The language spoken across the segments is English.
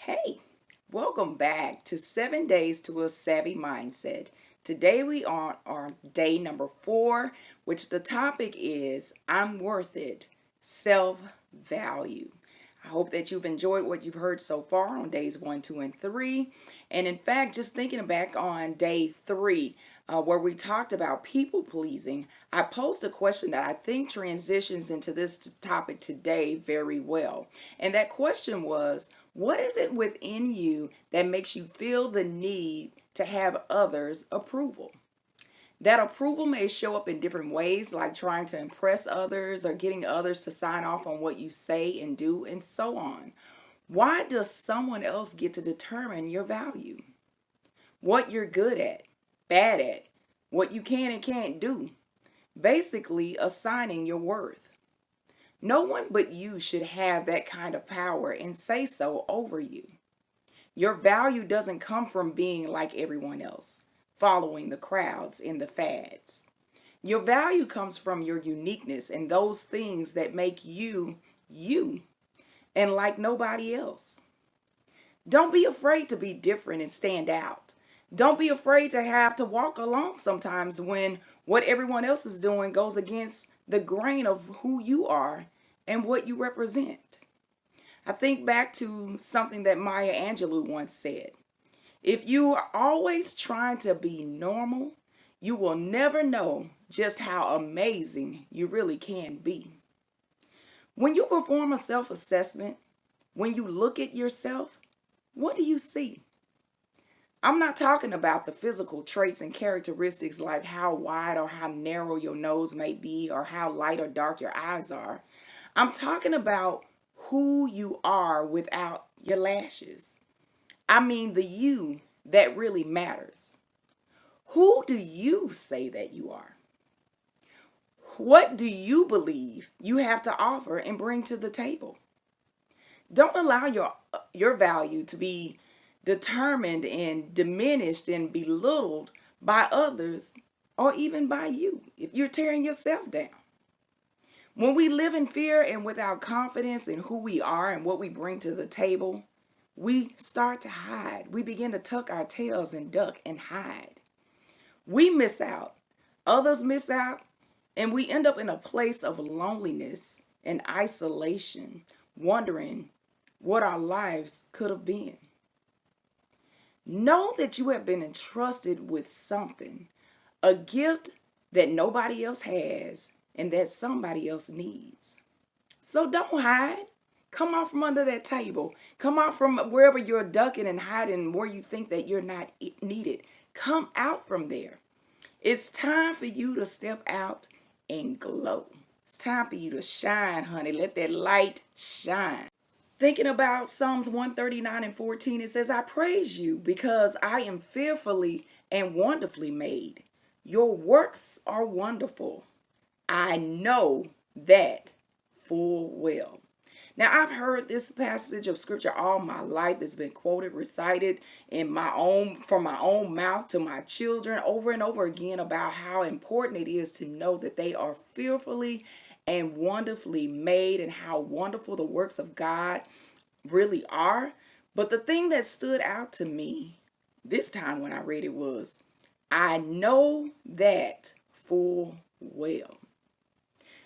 Hey, welcome back to 7 Days to a Savvy Mindset. Today we are on day number 4, which the topic is I'm worth it, self-value. I hope that you've enjoyed what you've heard so far on days 1, 2, and 3. And in fact, just thinking back on day 3, where we talked about people pleasing, I posed a question that I think transitions into this topic today very well. And that question was, what is it within you that makes you feel the need to have others' approval? That approval may show up in different ways, like trying to impress others or getting others to sign off on what you say and do, and so on. Why does someone else get to determine your value? What you're good at, bad at, what you can and can't do? Basically, assigning your worth. No one but you should have that kind of power and say so over you. Your value doesn't come from being like everyone else, following the crowds and the fads. Your value comes from your uniqueness and those things that make you, you, and like nobody else. Don't be afraid to be different and stand out. Don't be afraid to have to walk alone sometimes when what everyone else is doing goes against the grain of who you are and what you represent. I think back to something that Maya Angelou once said. If you are always trying to be normal, you will never know just how amazing you really can be. When you perform a self-assessment, when you look at yourself, what do you see? I'm not talking about the physical traits and characteristics like how wide or how narrow your nose may be or how light or dark your eyes are. I'm talking about who you are without your lashes. I mean the you that really matters. Who do you say that you are? What do you believe you have to offer and bring to the table? Don't allow your value to be determined and diminished and belittled by others or even by you if you're tearing yourself down. When we live in fear and without confidence in who we are and what we bring to the table, we start to hide. We begin to tuck our tails and duck and hide. We miss out. Others miss out. And we end up in a place of loneliness and isolation, wondering what our lives could have been. Know that you have been entrusted with something, a gift that nobody else has and that somebody else needs. So don't hide. Come out from under that table. Come out from wherever you're ducking and hiding, where you think that you're not needed. Come out from there. It's time for you to step out and glow. It's time for you to shine, honey. Let that light shine. Thinking about Psalms 139:14, it says, I praise you because I am fearfully and wonderfully made. Your works are wonderful. I know that full well. Now, I've heard this passage of scripture all my life. It's been quoted, recited from my own mouth to my children over and over again about how important it is to know that they are fearfully and wonderfully made and how wonderful the works of God really are. But the thing that stood out to me this time when I read it was, I know that full well.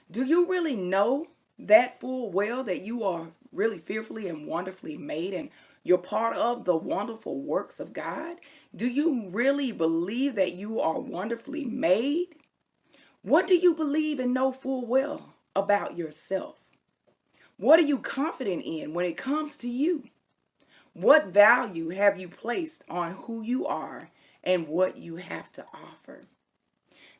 Do you really know that full well that you are really fearfully and wonderfully made and you're part of the wonderful works of God? Do you really believe that you are wonderfully made? What do you believe and know full well about yourself? What are you confident in when it comes to you? What value have you placed on who you are and what you have to offer?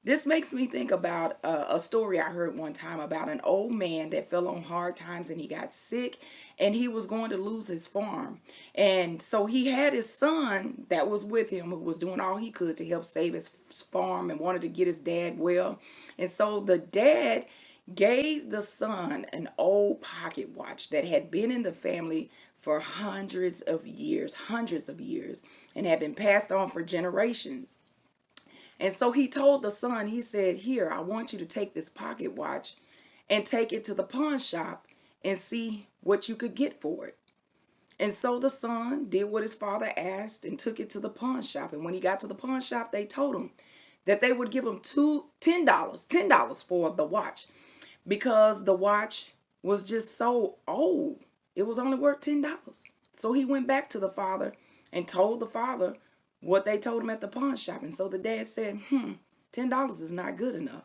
This makes me think about a story I heard one time about an old man that fell on hard times and he got sick and he was going to lose his farm. And so he had his son that was with him who was doing all he could to help save his farm and wanted to get his dad well. And so the dad gave the son an old pocket watch that had been in the family for hundreds of years, and had been passed on for generations. And so he told the son, he said, here, I want you to take this pocket watch and take it to the pawn shop and see what you could get for it. And so the son did what his father asked and took it to the pawn shop. And when he got to the pawn shop, they told him that they would give him $10 for the watch, because the watch was just so old. It was only worth $10. So he went back to the father and told the father what they told him at the pawn shop. And so the dad said, $10 is not good enough.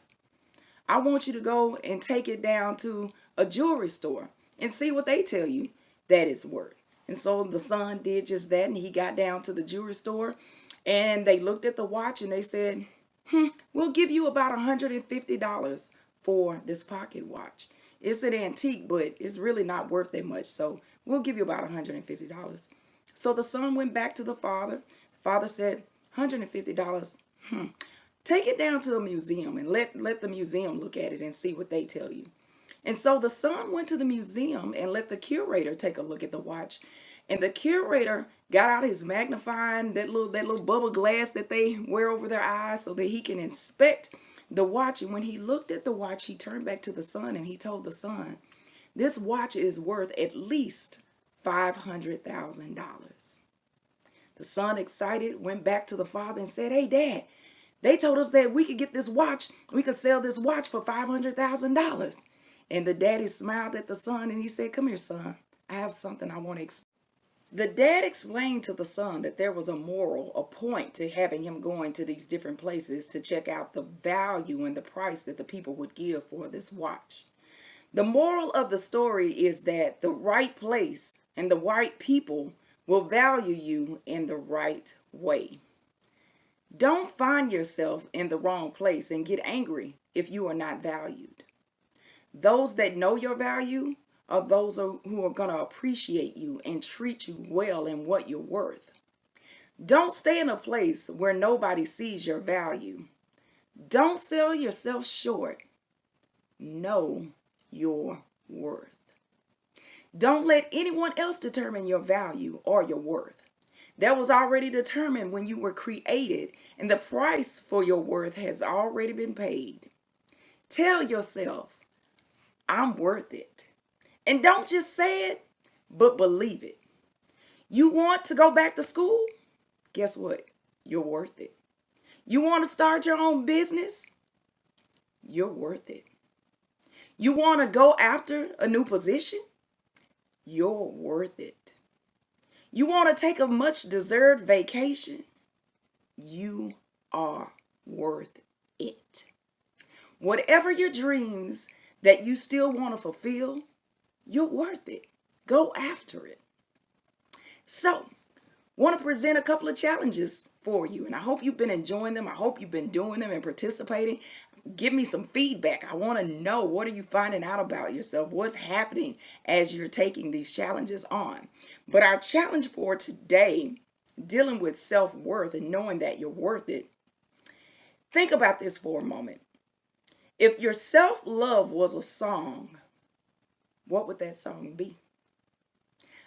I want you to go and take it down to a jewelry store and see what they tell you that it's worth. And so the son did just that, and he got down to the jewelry store, and they looked at the watch and they said, we'll give you about $150 for this pocket watch. It's an antique, but it's really not worth that much. So we'll give you about $150. So the son went back to the father. The father said, $150. Take it down to a museum and let the museum look at it and see what they tell you. And so the son went to the museum and let the curator take a look at the watch. And the curator got out his magnifying, that little bubble glass that they wear over their eyes so that he can inspect the watch. And when he looked at the watch, he turned back to the son and he told the son, this watch is worth at least $500,000. The son, excited, went back to the father and said, hey, Dad, they told us that we could get this watch, we could sell this watch for $500,000. And the daddy smiled at the son and he said, come here, son, I have something I want to explain. The dad explained to the son that there was a point to having him going to these different places to check out the value and the price that the people would give for this watch. The moral of the story is that the right place and the right people will value you in the right way. Don't find yourself in the wrong place and get angry if you are not valued. Those that know your value are those who are going to appreciate you and treat you well in what you're worth. Don't stay in a place where nobody sees your value. Don't sell yourself short. Know your worth. Don't let anyone else determine your value or your worth. That was already determined when you were created, and the price for your worth has already been paid. Tell yourself, I'm worth it. And don't just say it, but believe it. You want to go back to school? Guess what? You're worth it. You want to start your own business? You're worth it. You want to go after a new position? You're worth it. You want to take a much deserved vacation? You are worth it. Whatever your dreams that you still want to fulfill, you're worth it. Go after it. So, want to present a couple of challenges for you, and I hope you've been enjoying them. I hope you've been doing them and participating. Give me some feedback. I want to know, what are you finding out about yourself? What's happening as you're taking these challenges on? But our challenge for today, dealing with self-worth and knowing that you're worth it. Think about this for a moment. If your self-love was a song, what would that song be?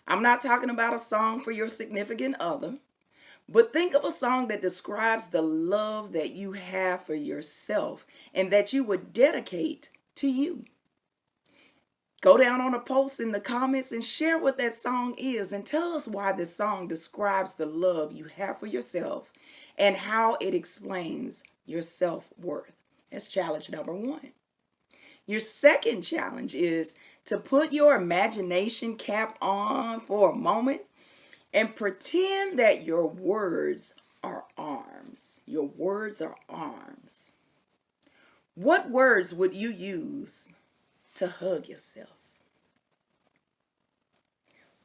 I'm not talking about a song for your significant other, but think of a song that describes the love that you have for yourself and that you would dedicate to you. Go down on a post in the comments and share what that song is, and tell us why this song describes the love you have for yourself and how it explains your self-worth. That's challenge number 1. Your second challenge is to put your imagination cap on for a moment and pretend that your words are arms. Your words are arms. What words would you use to hug yourself?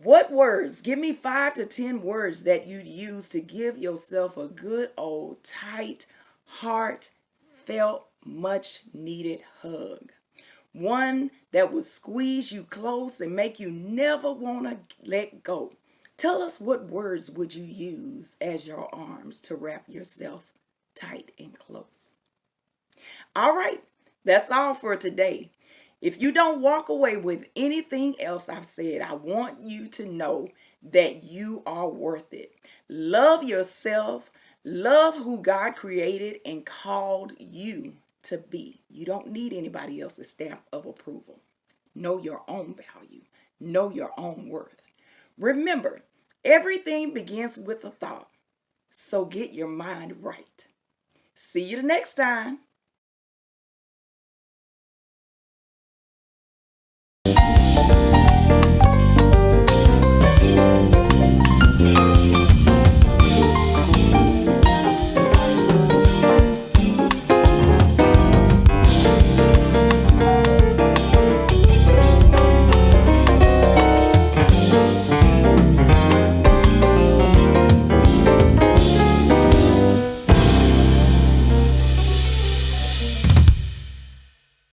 What words? Give me 5 to 10 words that you'd use to give yourself a good old tight, heartfelt, much needed hug. One that would squeeze you close and make you never want to let go. Tell us, what words would you use as your arms to wrap yourself tight and close? All right, that's all for today. If you don't walk away with anything else I've said, I want you to know that you are worth it. Love yourself. Love who God created and called you to be. You don't need anybody else's stamp of approval. Know your own value. Know your own worth. Remember, everything begins with a thought. So get your mind right. See you the next time.